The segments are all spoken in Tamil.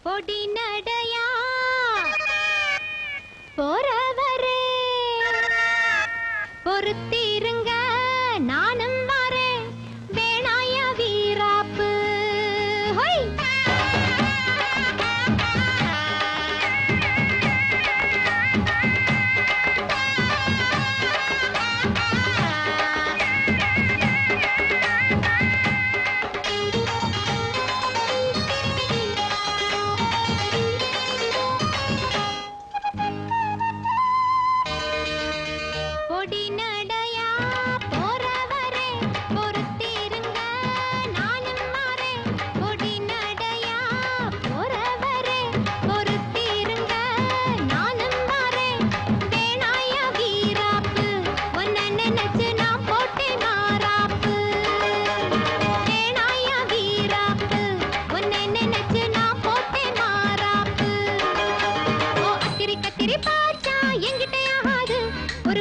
பொடி நடையா போறவரே பொறுத்திருங்க நானும் வரேன் வேணாய வீராப்பு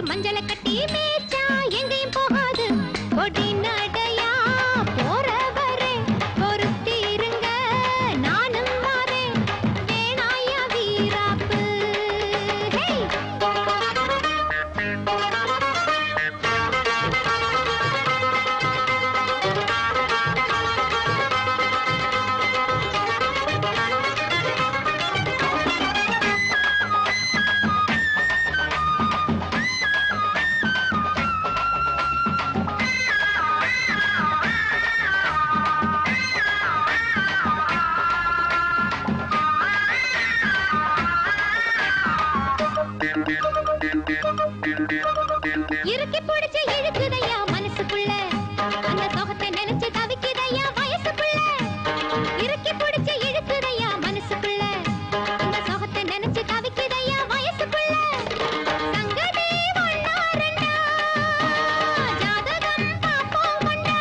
மஞ்சள கட்டி மேச்சா எங்கேயும் போகாது பொடி நடையா போறவரே பொறுத்திருங்க நானும் வரேன் வேணாய வீராப்பு இறுக்கி பிடிச்சு இழுக்குதையா மனசுக்குள்ள அந்த சோகத்தை நினைச்சு தவிக்குதையா வயசுக்குள்ள இறுக்கி பிடிச்சு இழுக்குதையா மனசுக்குள்ள அந்த சோகத்தை நினைச்சு தவிக்குதையா வயசுக்குள்ள சங்கதி ஒண்ணா ரெண்டா ஜாதகம் பாப்போம் கொண்டா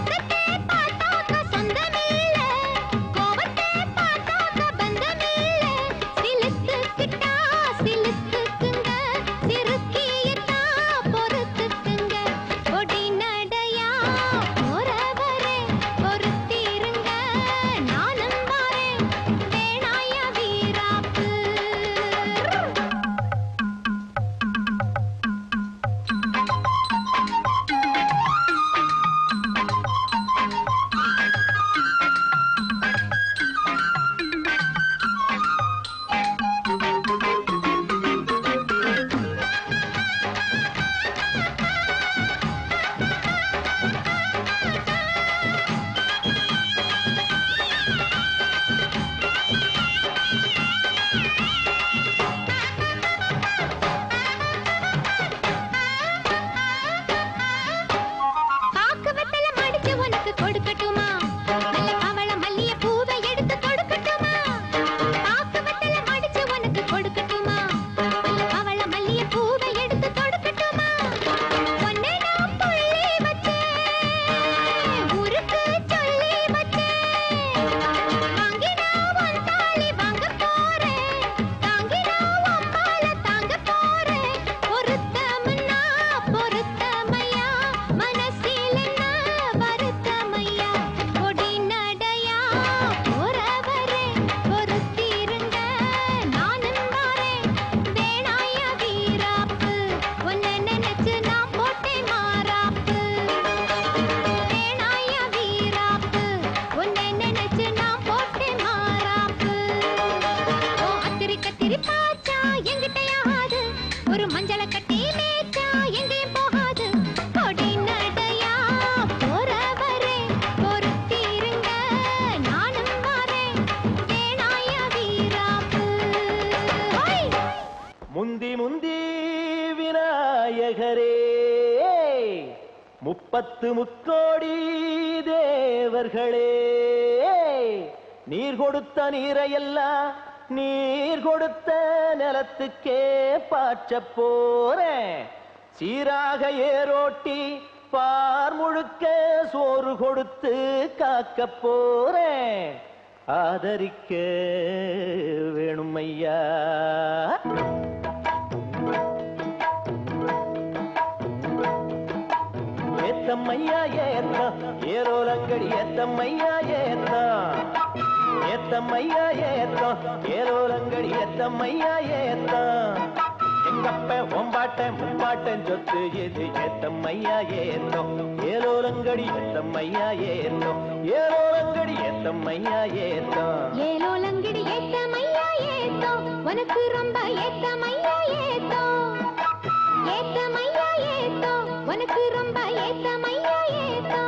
துக்கத்தை பார்த்தாக்க சொந்தமில்ல கோபத்தை பார்த்தாக்க பந்தமில்ல சிலுத்துக்கிட்டா சிலுத்துக்குங்க சிறுக்கியத்தா பொறுத்துக்குங்க பொடி நடையா போறவரே பொறுத்திருங்க நானும் வரேன் வேணாய வீராப்பு பாக்கு வெத்தல மடிச்சு உனக்கு கொடுக்கட்டுமா நல்ல கவள மல்லிய பூவை எடுத்து கொடுக்கட்டுமா பாக்கு வெத்தல மடிச்சு உனக்கு கொடுக்கட்டுமா நல்ல கவள மல்லிய பூவை எடுத்து கொடுக்கட்டுமா உன்னை நான் புள்ளி வச்சேன் ஊருக்கு சொல்லி வச்சேன் வாங்கினா உன் தாலி வாங்க போறேன் தாங்கினா உன் பால தாங்க போறேன் பொருத்தம்னா பொருத்தமையா மனசில் என்ன வருத்தமையா பொடி நடையா போறவரே பொறுத்திருங்க நானும் வரேன் வேணாய வீராப்பு உன்னை நினைச்சு நான் போட்டேன் மாறாப்பு வேணாய வீராப்பு உன்னை நினைச்சு நான் போட்டேன் மாறாப்பு ஓ அத்திரி கத்திரி பாச்சா எங்கிட்டயாது ஒரு மஞ்சள கட்டி மேச்சா எங்கேயும் போகாது பொடி நடையா போறவரே பொறுத்திருங்க நானும் வரேன் வேணாய வீராப்பு முந்தி முந்தி விநாயகரே முப்பத்து முக்கோடி தேவர்களே நீர் கொடுத்த நீரையெல்லாம் நீர் கொடுத்த நிலத்துக்கே பாய்ச்சப் போறேன் சீராக ஏரோட்டி பார் முழுக்க சோறு கொடுத்து காக்கப் போறேன் ஆதரிக்க வேணும் ஐயா ஏத்தம்மையா ஏத்தம் ஏரோலங்கடி ஏத்தம்மையா ஏத்தம் ஏத்தம்மையா ஏத்தம் ஏலோலங்கடி ஏத்தம்மையா ஏத்தம் எங்கப்ப ஒம்பாட்டன் முப்பாட்டன் சொத்து எது ஏத்தம்மையா ஏத்தம் ஏலோலங்கடி ஏத்தம்மையா ஏத்தம் ஏலோலங்கடி ஏத்தம்மையா ஏத்தம் ஏலோலங்கடி ஏத்தமையா ஏத்தோ உனக்கு ரொம்ப ஏத்தமையா ஏத்தோ ஏத்தமையா ஏத்தோ உனக்கு ரொம்ப ஏத்தமையா ஏத்தோ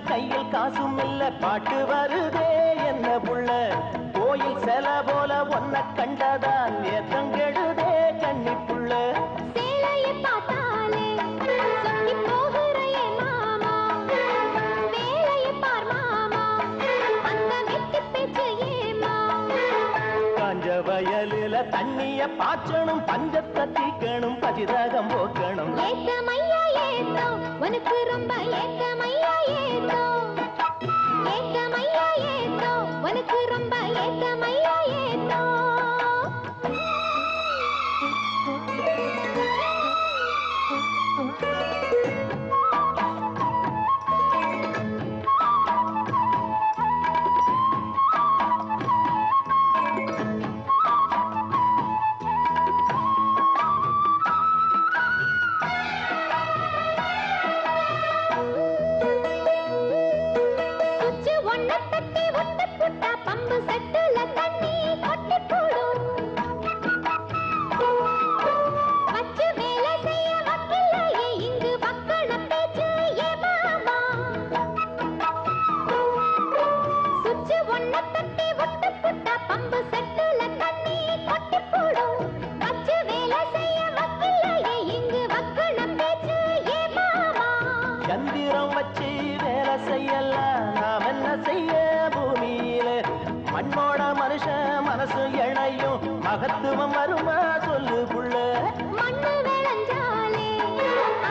கையில் காசும் இல்ல பாட்டு வருதே என்ன புள்ள கோயில் செல போல ஒன்ன கண்டதான் ஏத்தங்கெடுதே கண்ணி புள்ள சேலையை பார்த்தாலே சொக்கி போகிறையே மாமா வேலையை பார் மாமா அந்த வெட்டி பேச்சு ஏமா காஞ்ச வயலில தண்ணிய பாய்ச்சணும் பஞ்சத்தை தீக்கணும் பசிதாகம் போக்கணும் ஏத்தமையா ஏத்தோ உனக்கு ரொம்ப ஏத்தமையா ஏத்தோ ஏத்தமையா ஏத்தோ உனக்கு ரொம்ப ஏத்தமையா ஏத்தோ பம்பு செட்டுல தண்ணி கொட்டி போடும் வச்சு வேலை செய்ய வக்கில்லையே இங்கு வக்கண பேச்சு ஏ மாமா சுச்சு ஒன்ன தட்டி ஒட்டு புட்டா பம்பு செட்டுல தண்ணி கொட்டி போடும் வச்சு வேலை செய்ய வக்கில்லையே இங்கு வக்கண பேச்சு ஏ மாமா சந்திரம் வச்சு வேலை செய்யலாம் நாம் என்ன செய்ய பூமியில மண்ணோட மனுஷன் மனசு இணையும் மகத்துவம் வருமா சொல்லு புள்ள மண்ணு விளைஞ்சாலே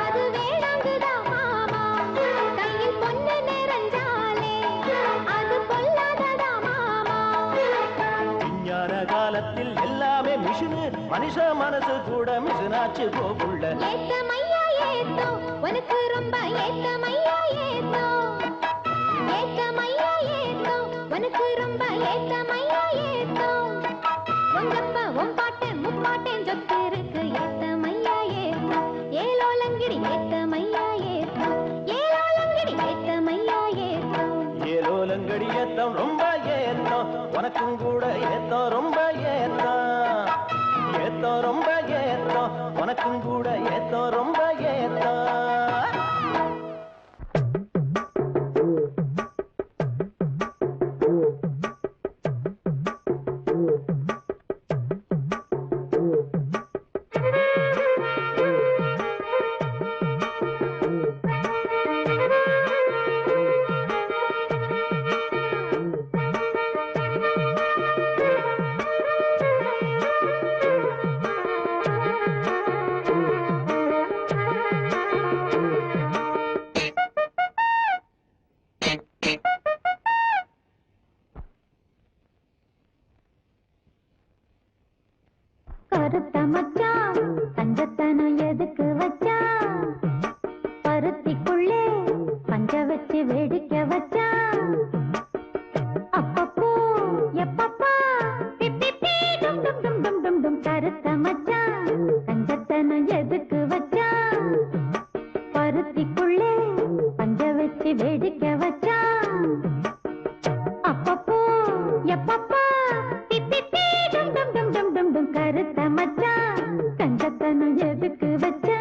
அது வேளாங்குதா மாமா கையில் பொண்ணு நிறைஞ்சாலே அது பொல்லாததா மாமா விஞ்ஞான காலத்தில் எல்லாமே மிஷினு மனுஷ மனசு கூட மிஷினாச்சு போகுள்ள ஏத்தமையா ஏத்தோ உனக்கு ரொம்ப ஏத்தமையா ஏத்தோ ஏத்தமையா ஏத்தோ உனக்கு ரொம்ப ஏத்தமையா ஏத்தோ உங்கப்பா உன் பாட்டன் முப்பாட்டன் சொத்து இருக்கு ஏத்தமையா ஏத்தோ ஏலோலங்கிடி ஏத்தமையா ஏத்தோ ஏலோலங்கிடி ஏத்தமையா ஏத்தோ ஏலோலங்கடி ஏத்தம் ரொம்ப ஏத்தம் உனக்கும் கூட ஏத்தம் ரொம்ப ஏத்தம் ஏத்தம் ரொம்ப ஏத்தம் உனக்கும் கூட ஏத்தம் ரொம்ப ஏத்தம் கருத்த மச்சான் தங்கத்தனம் எதுக்கு வச்சா பருத்திக்குள்ளே பஞ்ச வச்சு வேடிக்கை வச்சா அப்பப்போ எப்பப்பா பிப்பி டும் டும் டும் டும் டும் டும் கருத்த மச்சான் தங்கத்தனம் எதுக்கு வச்சா பருத்திக்குள்ளே பஞ்ச வச்சு வேடிக்கை வச்சா அப்பப்போ எப்பப்பா பிப்பி டும் டும் டும் டும் டும் டும் கருத்த மச்சான் கஞ்சத்தனம் எதுக்கு வச்சா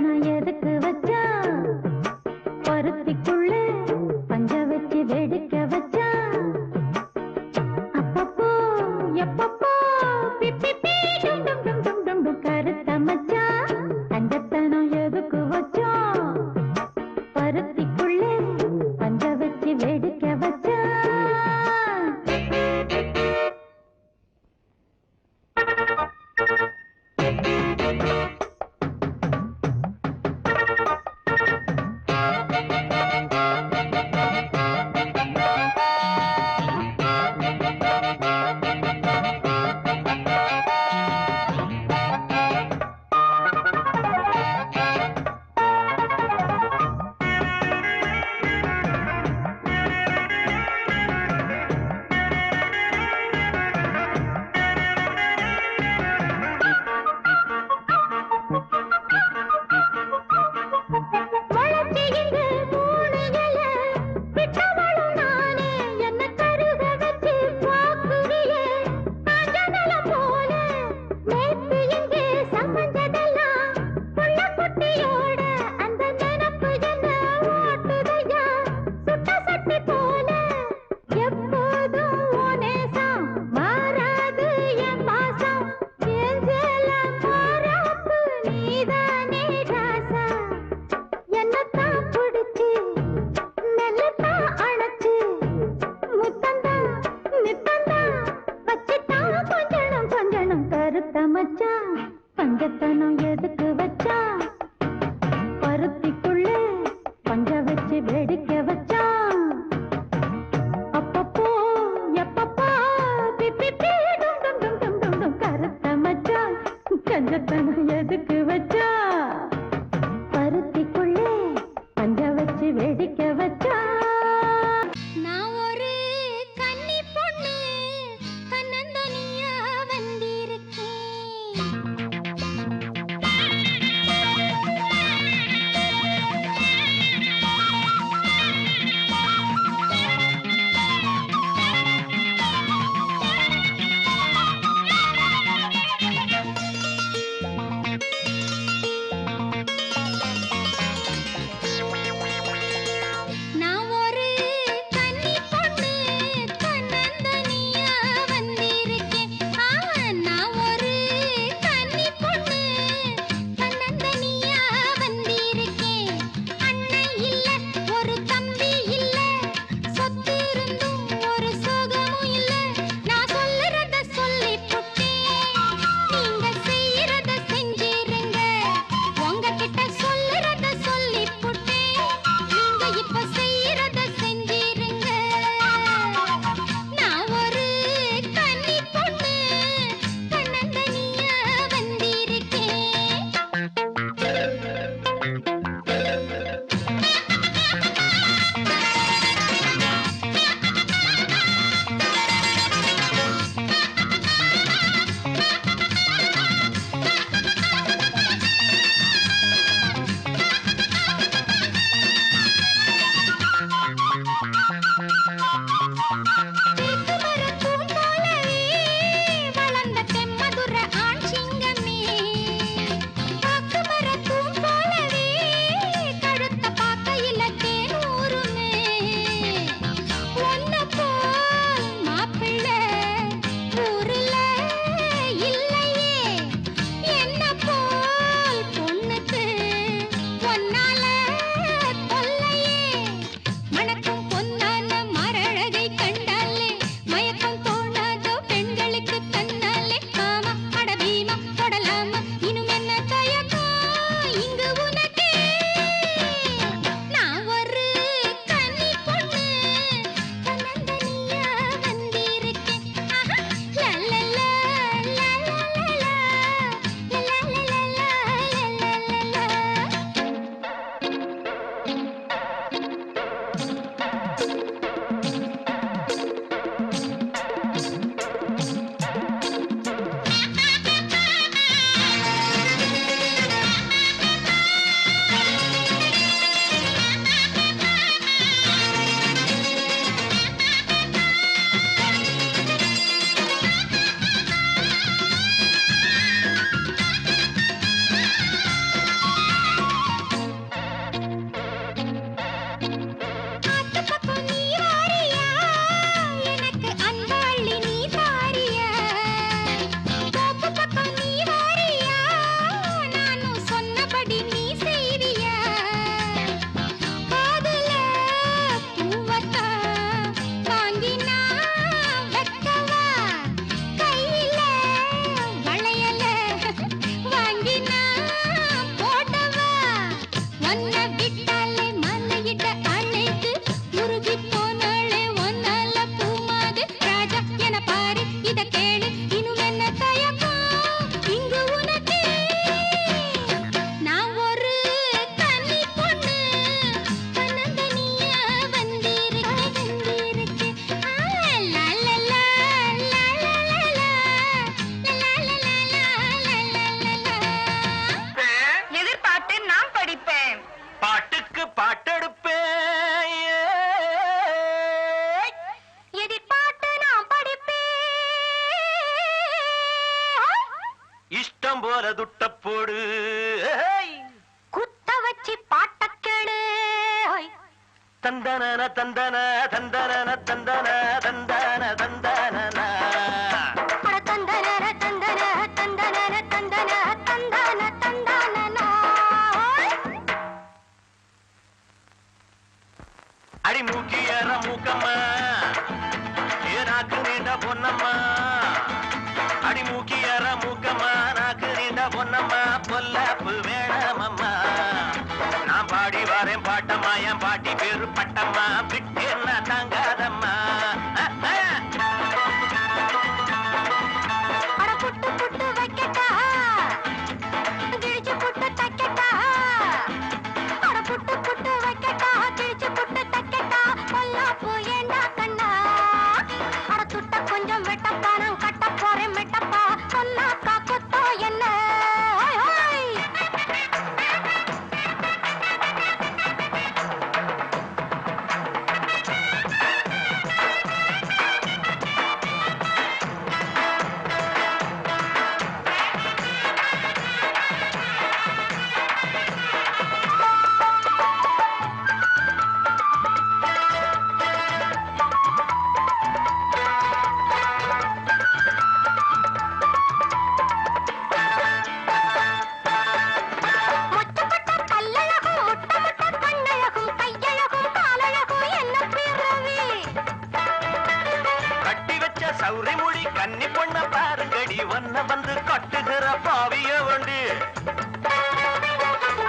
தண்டத்தனம் எதுக்கு வச்சா பருத்திக்குள்ள பஞ்ச வச்சு வெடிக்க வச்சா அப்பப்போ எப்பப்போ பிப்பி டும் டும் டும் டும் டும் டும் கருத்த மச்சா தண்டத்தனம் எதுக்கு வச்சா பருத்திக்குள்ள பஞ்ச வச்சு வெடிக்க வச்சா ஒன்ன விட்டாலே மலையிட்ட அணைத்து உருகி போனாலே ஒன்னால பூமாது ராஜா என பாரு இத கேளு இன்னும் என்ன தயக்கம் இங்கு உனக்கு நான் ஒரு தனி பொண்ணு தன்னந்தனியா வந்திருக்கேன் லா லா லா லா லா லா எதிர்பார்த்து நான் படிப்பேன். பாட்டுக்கு பாட்டெடுப்பேன் எதிர்பார்த்து நான் படிப்பேன் இஷ்டம் போல துட்ட போடு குத்த வச்சு பாட்ட கேளு தந்தன தந்தன தந்தன தந்தன தந்தன தந்தன அட தந்தன தந்தன தந்தன தந்தன தந்தன தந்தன அடி மூக்கியற மூக்கம்மா ஏனாக்கு நீண்ட பொன்னம்மா அடி மூக்கியற மூக்கம்மா நாக்கு நீண்ட பொன்னம்மா பொல்லாப்பு வேணாமம்மா நான் பாடி வரேன் பாட்டம்மா என் பாட்டி பேரு பட்டம்மா விட்டு என்ன தாங்காதம்மா அட புட்டு புட்டு வைக்கட்டா கிழிச்சு புட்டு தைக்கட்டா அட புட்டு புட்டு வைக்கட்டா கிழிச்சு புட்டு தைக்கட்டா பொல்லாப்பு ஏண்டா கண்ணா அட துட்ட கொஞ்சம் வெட்டப்பா நான் கட்ட போறேன் மெட்டப்பா சொன்னாக்கா குத்தோ என்ன ஹோய் ஹோய் முட்டப்பட்ட கல்லழகும் முட்டமுட்ட கண்ணழகும் கையழகும் காலழகும் என்ன பிறவி கட்டி வச்ச சௌரி மொழி கன்னி பொண்ண பாருங்கடி ஒன்ன வந்து கட்டுகிற பாவிய வண்டி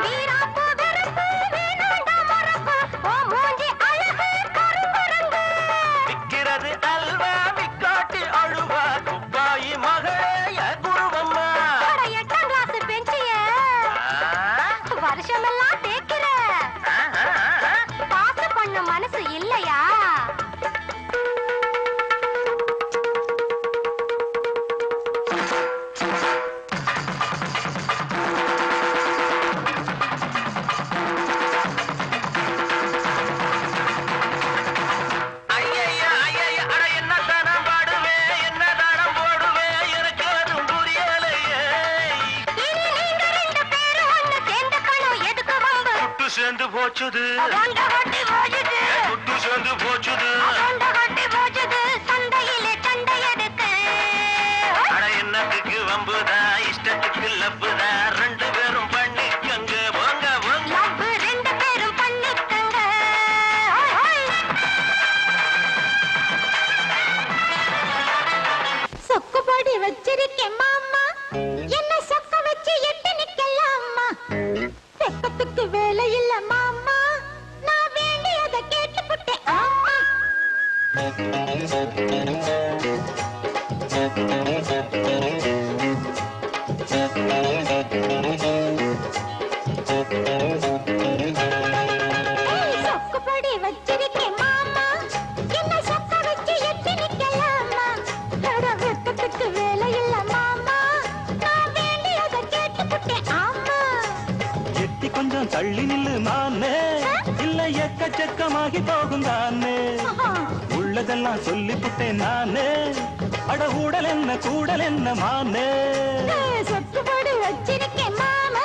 வீராப்பு வெறுப்பு வேணாண்டா மறப்பு ஓ மூஞ்சி அழகு கருங்குரங்கு விக்கிறது அல்வா விக்காட்டி அழுவா குப்பாயி மகளே குருவம்மா அட 8ஆம் கிளாஸ் பெஞ்சிய வருஷமெல்லாம் தேய்க்கிற பாசு பண்ண மனசு இல்லையா ஐயையா, ஐயையா, அட என்ன தானம் பாடுவேன், என்ன தானம் போடுவேன், எனக்கு அதுவும் புரியலையே. இனி நீங்க 2 பேரும் ஒண்ணு சேர்ந்துக்கணும் எதுக்கு வம்பு துட்டு சேர்ந்து போச்சுது கொண்ட கொட்டி போச்சுது துட்டு சேர்ந்து போச்சுது கொண்ட கொட்டி போச்சுது சண்டையிலே சண்டை எடுக்கு அட என்னத்துக்கு வம்புதா இஷ்டத்துக்கு லப்புதா 2 பேரும் பண்ணிக்கங்க போங்க போங்க லவ் 2 பேரும் பண்ணிக்கங்க ஹோய் ஹோய் சொக்கு போடி வச்சிருக்கேன் மாமா என்ன சொக்க வச்சு எட்டு நிக்கலாமா வெக்கத்துக்கு வேலை இல்ல மாமா நான் வேண்டியதை கேட்டுப்புட்டேன் ஆமா ஏய், சொக்கு போடி வச்சிருக்கேன் மாமா என்ன சொக்க வச்சு எட்டு நிக்கலாமா அட வெக்கத்துக்கு வேலை இல்ல மாமா நான் வேண்டியதை கேட்டுப்புட்டேன் ஆமா எட்டி கொஞ்சம் தள்ளி நில்லு மானே இல்ல எக்கச்சக்கமாகி போகும் தானே உள்ளதெல்லாம் சொல்லிப்புட்டேன் நானே அட ஊடல் என்ன கூடல் என்ன மானே சொக்கு போடி வச்சிருக்கேன் மாமா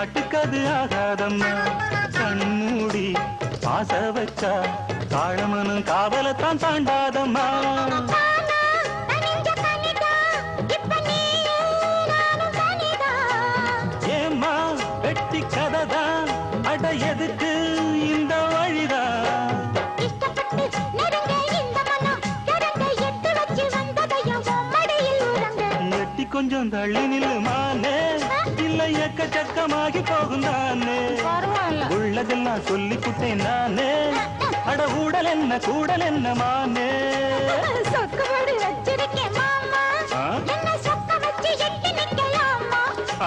நாட்டுக்கது ஆகாதம்மா. கண்மூடி ஆச வச்சா காளமனும் காவலத்தான் தாண்டாதம்மா. ஏம்மா வெட்டி கதைதான், அட எதுக்கு இந்த வழிதான்? எட்டி கொஞ்சம் தள்ளி நில்லுமானே, இல்லை எக்கச்சக்கமாகி போகும் தானே. உள்ளதெல்லாம் சொல்லி புட்டேன் நானே, அட ஊடல் என்ன கூடல் என்ன மானே.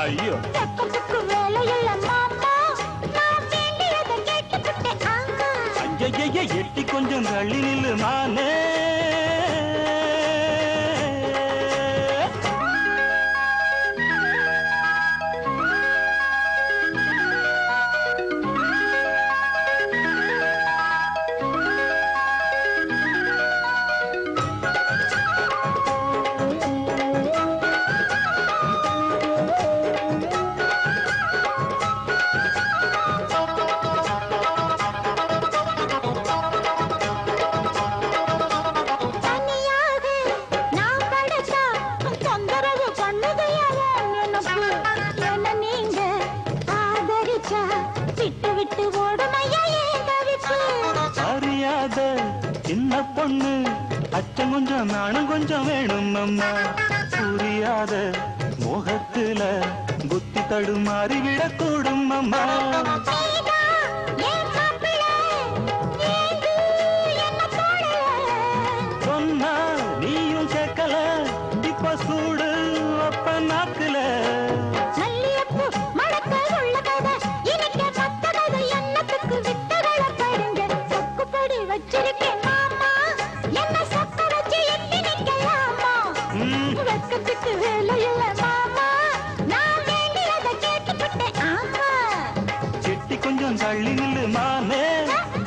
ஐயோ ஐய எட்டி கொஞ்சம் தள்ளி நில்லுமானே. சின்ன பொண்ணு அச்சம் கொஞ்சம் நாணம் கொஞ்சம் வேணும் அம்மா. புரியாத மோகத்துல புத்தி தடுமாறி விடக்கூடும் அம்மா. சொன்னா நீயும் கேட்கல, இப்ப சூடு அப்ப நாக்குல. செட்டி கொஞ்சம் தள்ளி நில்லுமானே,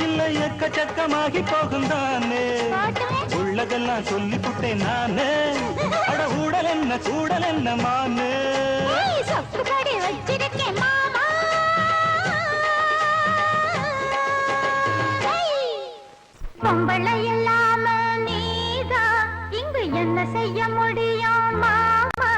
இல்லை எக்கச்சக்கமாகி போகும் தானே. உள்ளதெல்லாம் சொல்லி புட்டேன் நானே, அட ஊடல் என்ன கூடல் என்ன மானே. பொம்பளை இல்லாம நீதான் இங்கு என்ன செய்ய முடியும் மாமா.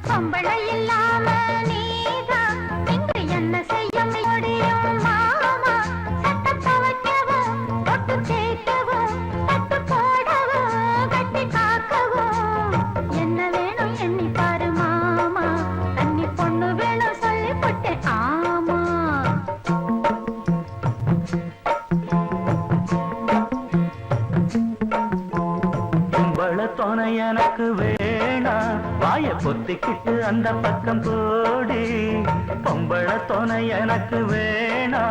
பொம்பளை இல்லாம நீதான் இங்கு என்ன செய்ய முடியும் மாமா. சட்டை துவைக்கவும் பொட்டு தேய்க்கவும் பட்டு போடவும் கட்டி காக்கவும் என்ன வேணும் எண்ணி பாரு மாமா. தண்ணி பொண்ணு வேணும் சொல்லி போட்டு ஆமா. துணை எனக்கு வேணா, வாய பொத்திக்கிட்டு அந்த பக்கம் போடி. பொம்பள துணை எனக்கு வேணா,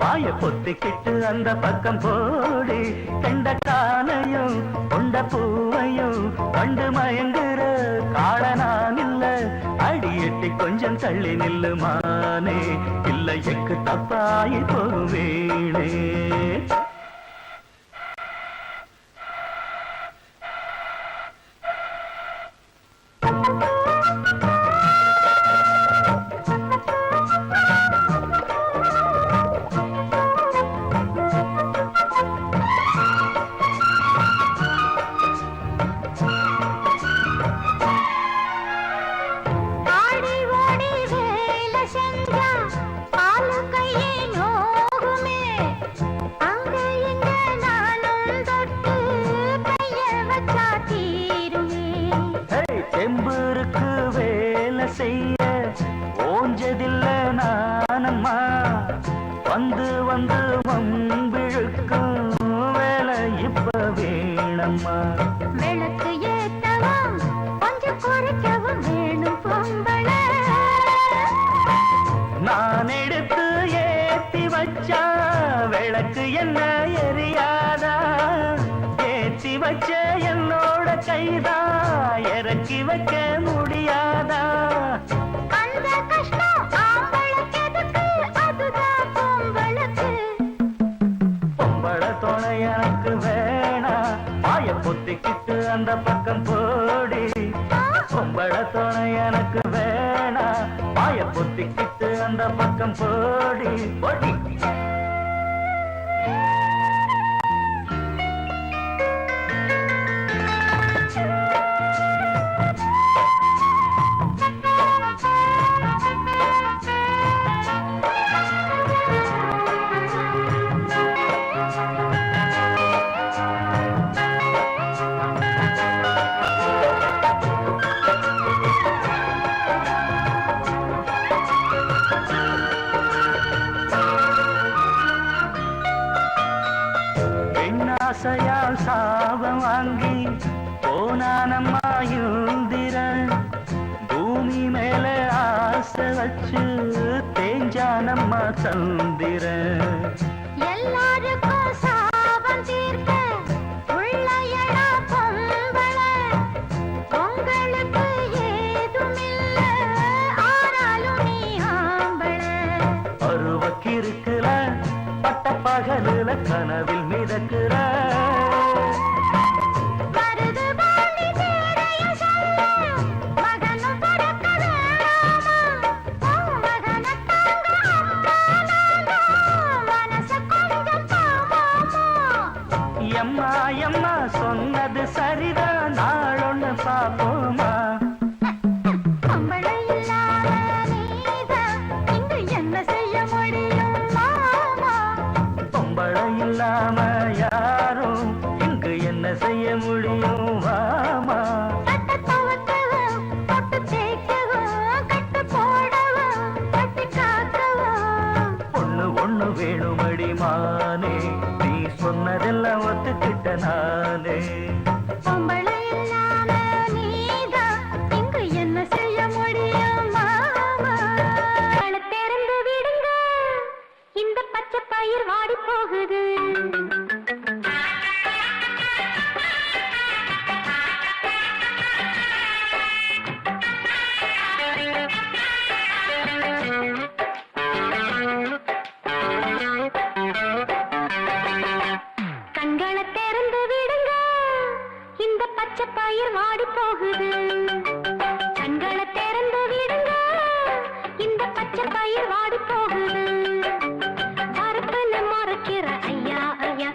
வாய பொத்திக்கிட்டு அந்த பக்கம் போடி. கண்ட காலையும் கொண்ட பூவையும் கண்டு மயங்குற காள நான் இல்ல. அடி எட்டி கொஞ்சம் தள்ளி நில்லுமானே, இல்லை எக்கு தப்பாயி போவேனே. வந்து வந்து வம்பிழுக்கும் வேலை இப்ப வேணம்மா. விளக்கு ஏற்றவும் கொஞ்சம் குறைக்கவும் வேணும் பொம்பளை. நான் எடுத்து ஏத்தி வச்சா விளக்கு என்ன எரியாதா? ஏத்தி வச்ச என்னோட கைதான் இறக்கி வைக்க முடியாதா? அந்த கஷ்டம் ஆம்பளுக்கு எதுக்கு, அதுதான் பொம்பளுக்கு. பொம்பளை துணை எனக்கு வேணா, வாய பொத்திக்கிட்டு அந்த பக்கம் போடி. பொம்பளை துணை எனக்கு வேணா, வாய பொத்திக்கிட்டு அந்த பக்கம் போடி போடி. ஆசையால் சாபம் வாங்கி போனானம்மா இந்திரன். பூமி மேல ஆசை வச்சு தேஞ்சானம்மா சந்திரன். எல்லாருக்கும் சாபம் தீர்க்க உள்ளயடா பொம்பளை. உங்களுக்கு ஏதுமில்ல ஆனாலும் நீ ஆம்பளை. அருவக்கிருக்குல பட்ட பகலுல கனவில் மிதக்குற. எம்மா எம்மா சொன்னது சரிதான், நாளொன்னு பாப்போமா. பொம்பளை இல்லாத நீதான் இங்கு என்ன செய்ய முடியும் மாமா? பொம்பளை இல்லாம யாரும் இங்கு என்ன செய்ய முடியும் மாமா. கட்ட துவக்கவும் தொட்டு தேய்க்கவும் கட்டு போடவும் கட்டி காக்கவும். ஒண்ணு ஒண்ணு வேணுமடி மானே, நீ சொன்னதெல்லாம் ஒத்துக்கிட்ட நானே. பொம்பளை இல்லாம நீதான் இங்கு என்ன செய்ய முடியும் மாமா? திறந்து விடுங்க, இந்த பச்சை பயிர் வாடி போகுது. கண்களை திறந்து விடுங்க, இந்த பச்சை பயிர் வாடி போகுது. கண்களை திறந்து விடுங்க, இந்த பச்சை பயிர் வாடி போகுது. பருப்புன்னு மறைக்கிற ஐயா ஐயா,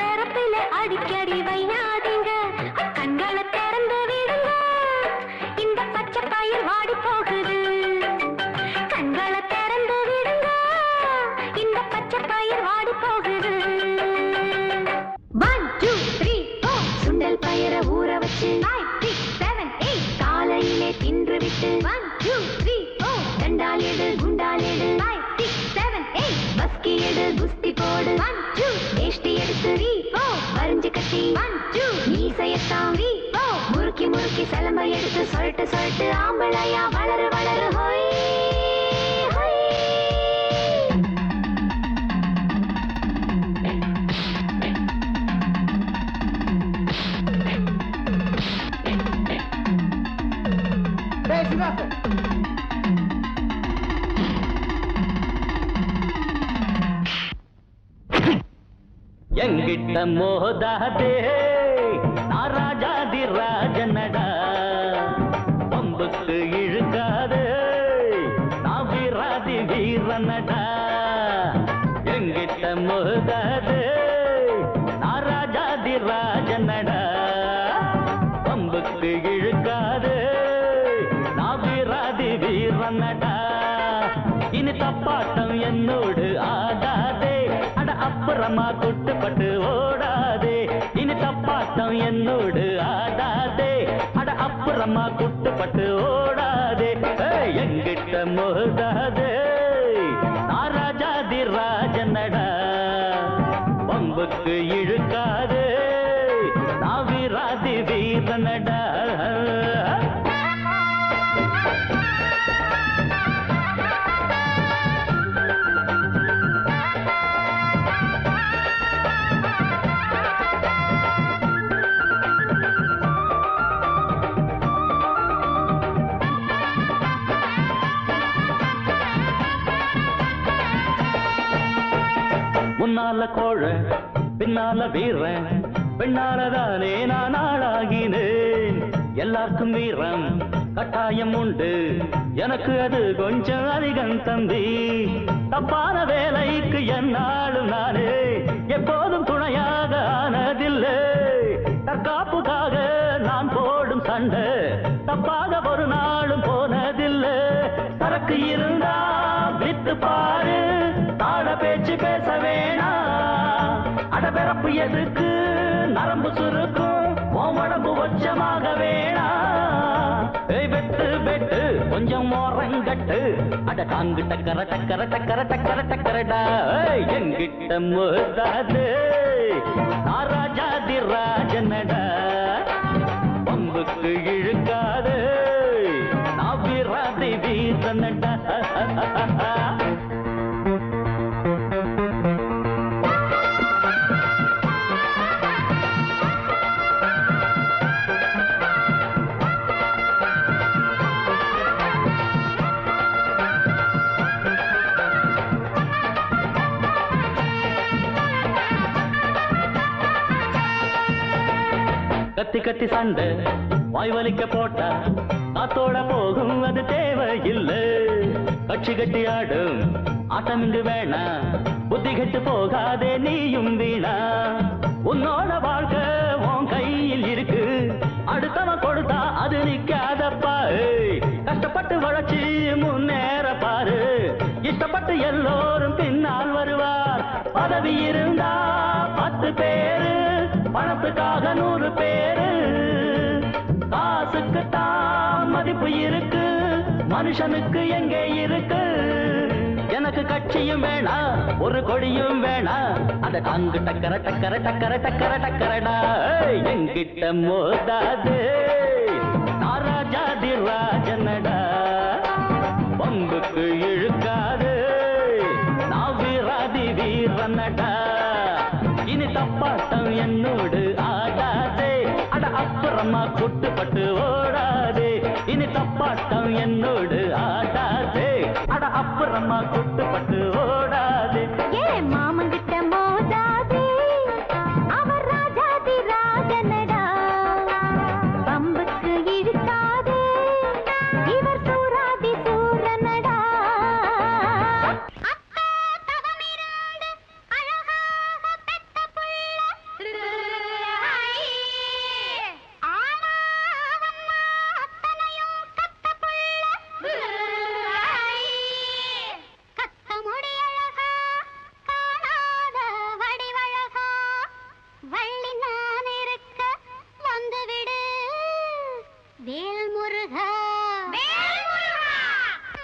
நேரத்துல அடிக்கடி வையாதீங்க, கண்களை திறந்து விடுங்க, இந்த பச்சை பயிர் வாடி போகுது. கண்களை திறந்து விடுங்க, இந்த பச்சை பயிர் வாடி போகுது. 1 2 3 4 சுண்டல் பயிரை ஊற வச்சு 5 6 7 8 காலையிலே தின்று விட்டு 1 2 3 4 தண்டால் எடு குண்டால் எடு 5 6 7 8 பஸ்கி எடு குஸ்தி போடு 1 2 வேஷ்டி எடுத்து 3 4 வரிஞ்சு கட்டி 1 2 மீசையத்தான் 3 4 முறுக்கி முறுக்கி சலம்பை எடுத்து சொல்லிட்டு சொல்லிட்டு ஆம்பளையா வளரு வளரு ஹோய் ஹோய். எங்கிட்ட மோதாதே நான் ராஜாதி ராஜனடா, பம்புக்கு இழுக்காதே நான் வீராதி வீரனடா. எங்கிட்ட மோதாதே நான் ராஜாதி ராஜனடா, பம்புக்கு இழுக்காதே நான் வீராதி வீரனடா. இனி தப்பாட்டம் என்னோடு ஆடாதே, அட அப்புறமா குட்டுப்பட்டு ஓடாதே. இனி தப்பாட்டம் என்னோடு ஆடாதே, அட அப்புறமா குட்டுப்பட்டு ஓடாதே. எங்கிட்ட மோதாதே நான் ராஜாதி ராஜனடா, பம்புக்கு இழுக்காதே நான் வீராதி வீரனடா. முன்னால கோழ பின்னால வீரன், பெண்ணாலதானே நான் ஆளாகினேன். எல்லாருக்கும் வீரம் கட்டாயம் உண்டு, எனக்கு அது கொஞ்சம் அதிகம் தம்பி. தப்பான வேலைக்கு என்னாலும் நானே எப்போதும் துணையாக ஆனதில்லை. தற்காப்புக்காக நான் போடும் சண்டை தப்பாக ஒரு நாளும் போனதில்லை. சரக்கு இருந்தா வித்து பாரு, தாழ பேச்சு பேச வேணாம். அடபிறப்பு எதுக்கு நரம்பு சுருக்கும், உடம்பு வச்சமாக வேணாம். வெட்டு வெட்டு கொஞ்சம் மோரங்கட்டு, அட காங்கு டக்கர டக்கர டக்கர டக்கர டக்கரடா. எங்கிட்ட மோதாது நான் ராஜாதி ராஜனடா, பம்புக்கு இழுக்காது நான் வீராதி வீரனடா. கத்தி கத்தி சண்டை வாய் வலிக்க போட்டா காத்தோட போகும், அது தேவையில்லை. கட்சி கட்டி ஆடும் ஆட்டம் இங்கு வேணா, புத்தி கெட்டு போகாதே நீயும் வீணா. உன்னோட வாழ்க்கை உன் கையில் இருக்கு, அடுத்தவன் கொடுத்தா அது நிக்காதப்பா. கஷ்டப்பட்டு வளர்ச்சி முன்னேற பாரு, இஷ்டப்பட்டு எல்லோரும் பின்னால் வருவார். பதவி இருந்தா 10 பேரு, பணத்துக்காக 100 பேரு. காசுக்கு தான் மதிப்பு இருக்கு, மனுஷனுக்கு எங்கே இருக்கு. எனக்கு கட்சியும் வேணா ஒரு கொடியும் வேணா, அத தாங்கு டக்கர டக்கர டக்கர டக்கர டக்கரடா. எங்கிட்ட மோதாது நான் ராஜாதி ராஜனடா, பம்புக்கு இழுக்காது நான் வீராதி வீரனடா. இனி தப்பாட்டம் என்னோடு ஆடாதே, அட அப்புறமா குட்டுப்பட்டு ஓடாதே. இனி தப்பாட்டம் என்னோடு ஆடாதே, அட அப்புறமா குட்டுப்பட்டு ஓடாதே. மாமங்கிட்ட மோதாதே அவர் ராஜாதி ராஜனடா, பம்புக்கு இழுக்காதே இவர் சூராதி சூரனடா. வேல் முருகா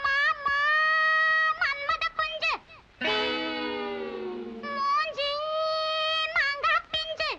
மாமா மன்மத குஞ்சு மூஞ்சி மாங்கா பிஞ்சு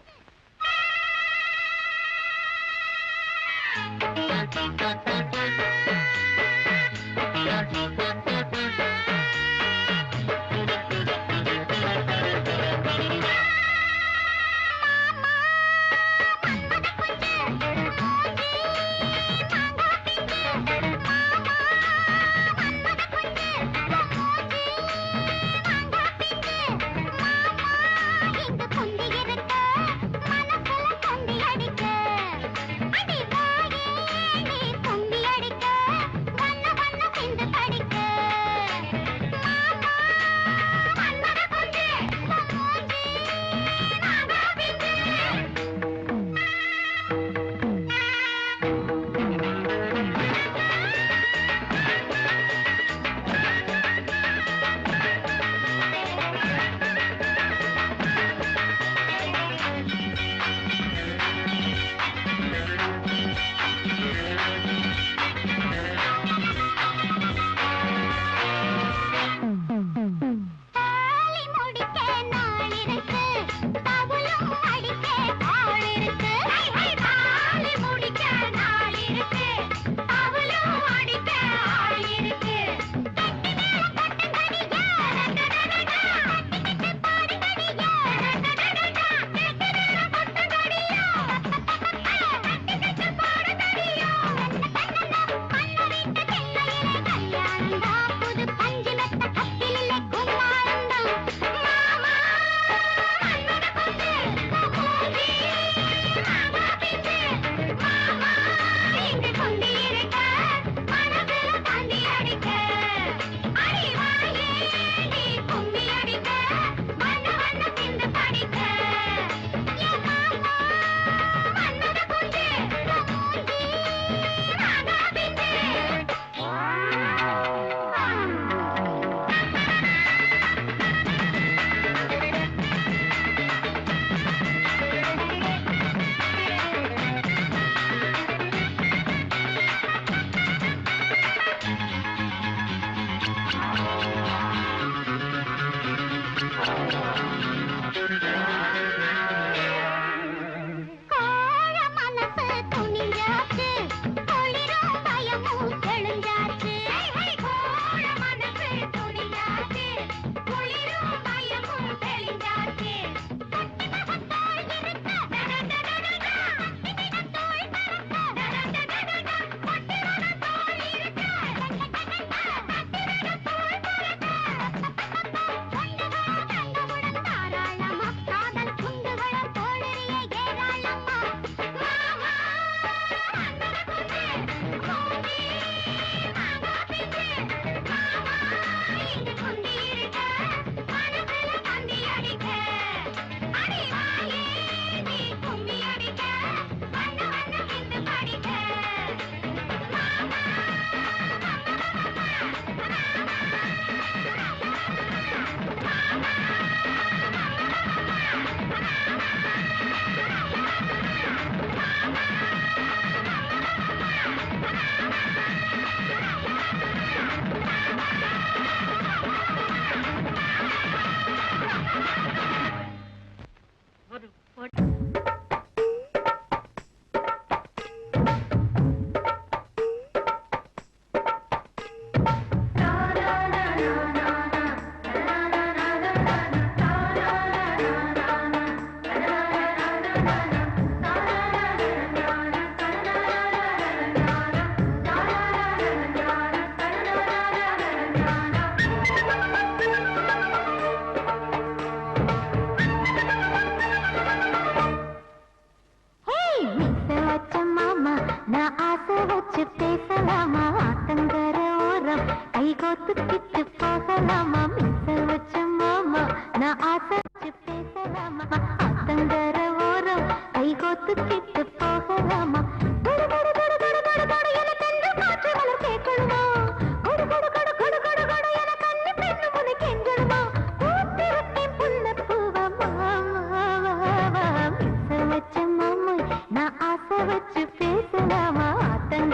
வச்சு பேசலாமா ஆத்தங்க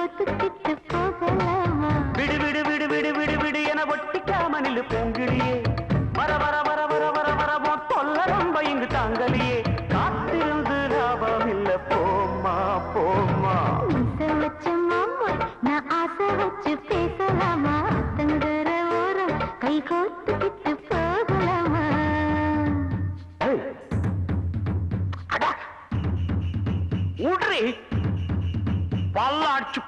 கோத்துக்கிட்டு போகலாமா விடு விடு விடு விடு விடு விடு என ஒட்டிக்காம நில்லு பூங்கிழியே வர வர வர வர வர வர தொல்ல ரொம்ப இங்கு தாங்கலையே காத்திருந்து லாபம் இல்ல போமா போமா வச்ச மாமா நான் ஆசை வச்சு பேசலாமா தங்குற ஓரம் கை கோத்துக்கிட்டு போகலாமா ஊன்றி பல்லாச்சு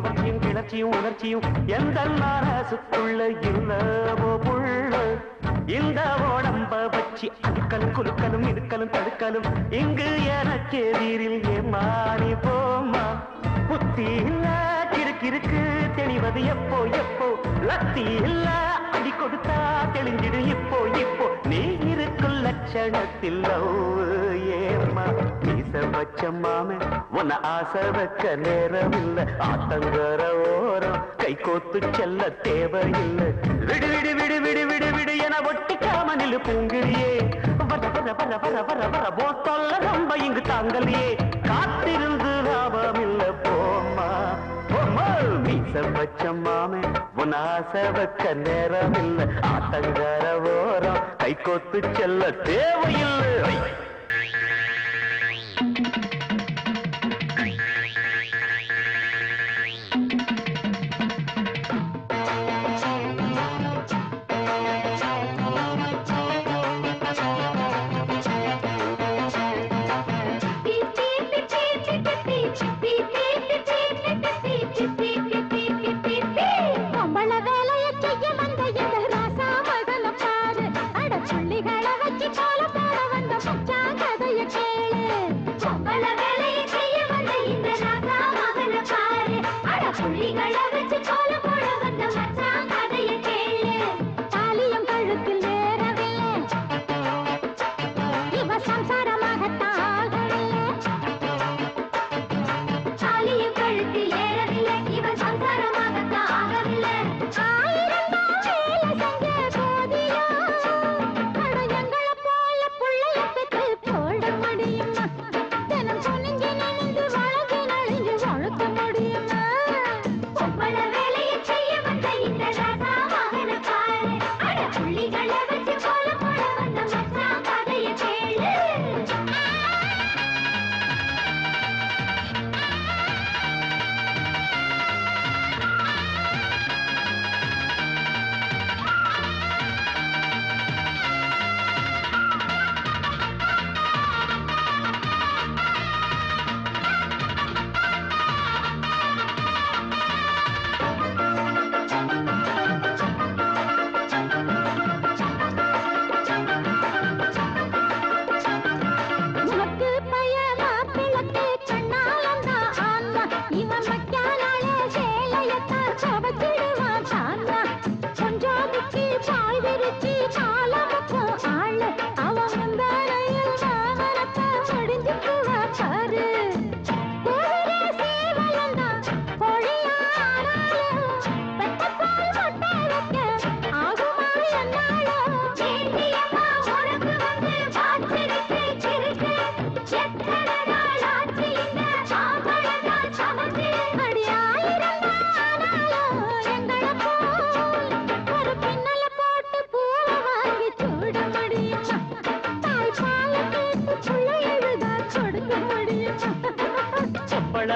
கிளர்ச்சியும் கிளர்ச்சியும் உணர்ச்சியும் எந்த நாராசுக்குள்ள இல்லவோ புள்ள இந்த உடம்ப வச்சு அடுக்கலும் குலுக்கலும் இடுக்கலும் தடுக்கலும் இங்கு எனக்கு எதிரில் ஏமாறி போமா புத்தி இல்ல கிறுக்கிருக்கு தெளிவது எப்போ எப்போ லத்தி இல்ல அடி கொடுத்தா தெளிஞ்சிடு இப்போ இப்போ நீ இருக்கும் லட்சணத்தில் ஏமா மீச வச்ச மாமே உன்னை ஆசை வைக்க நேரம் இல்ல ஆத்தங்கர ஓரம் கை கோத்து செல்ல தேவையில்லை விடு விடு விடு விடு விடு விடு என ஒட்டிக்காம நில்லு பூங்கிரியே வர வர வர வர வர வர போத்தொல்ல ரொம்ப இங்கு தாங்கலையே காத்திருந்து லாபம் இல்ல போமா போமா மீச வச்ச மாமே உன் ஆசை வைக்க நேரம் இல்ல ஆத்தங்கர ஓரம் கை கோத்து செல்ல தேவையில்லை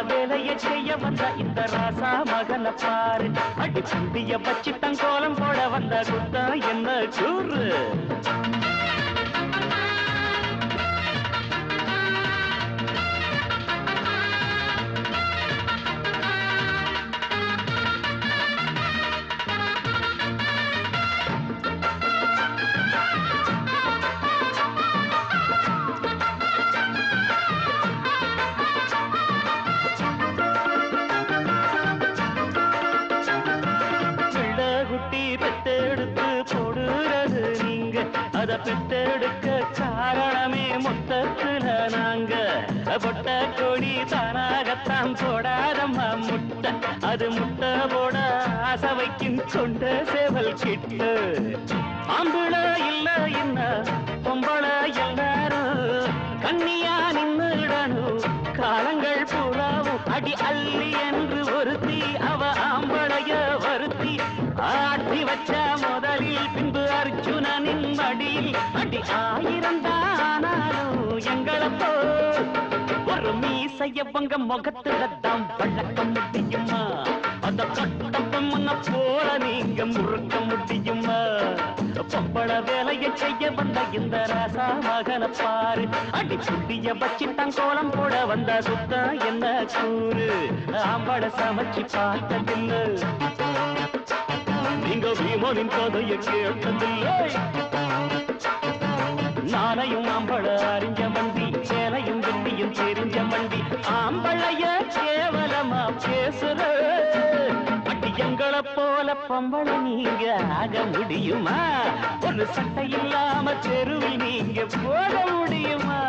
வேலையை செய்ய வந்த இந்த ராசா மகன பாரு அடி புந்திய வச்சு தங்கோலம் போட வந்த குத்தா என்ன கூறு அத பெத்தெடுக்க காரணமே மொத்தத்துல நாங்க பொட்ட கோழி தானாகத்தான் போடாதம்மா முட்டை அது முட்டை போட ஆசை வைக்கும் கொண்ட சேவல் கிட்ட ஆம்பள இல்ல என்ன பொம்பள எல்லாரும் கண்ணியா நின்னுடணும் காலங்கள் பூராவும் அடி அள்ளி என்று ஒருத்தி அவ ஆம்பளைய வருத்தி ஆட்டி வச்ச முதலில் பின்பு அர்ஜுனனின் மடியில் அடி 1000 தானாலும் எங்களப்போ ஒரு மீசைய பங்க முகத்துலத்தான் வழக்க முடியுமா அத கட்டப்ப முன்ன போல நீங்க முறுக்க முடியுமா பொம்பள வேலையை செய்ய வந்த இந்த ராசா மகன பாரு அடி சுட்டிய வச்சிட்டான் கோலம் போட வந்த சுத்த என்ன கூறு ஆம்பள சமைச்சு பார்த்ததில்லை நீங்க வீமனின் கதையை கேட்டதில்லை நாளையும் ஆம்பள அறிஞ்ச மண்டி சேலையும் வெட்டியும் தெரிஞ்ச மண்டி ஆம்பளைய கேவலமா பேசுற அடி எங்களை போல பொம்பள நீங்க ஆக முடியுமா ஒரு சட்டை இல்லாம தெருவில் நீங்க போக முடியுமா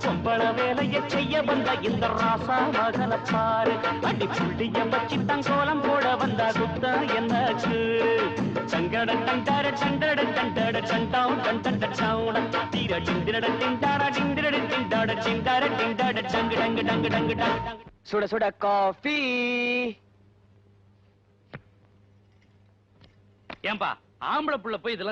பொம்பள வேலையை செய்ய வந்த இந்த ராசா மகன பாரு அடி புள்ளிய வச்சிட்டான் கோலம் போட வந்தா குத்தா எனக்கு சங்கட கண்டட கண்டட கண்டட கண்டாவும் கண்டட டவுன தீர டிண்டட டிண்டாட டிண்டட டிண்டாட டிண்டாட டிண்டாட டங்கு டங்கு டங்கு டங்கு டங்கு சுட சுட காஃபி. ஏன்பா ஆம்பளை புள்ள போய் இதெல்லாம்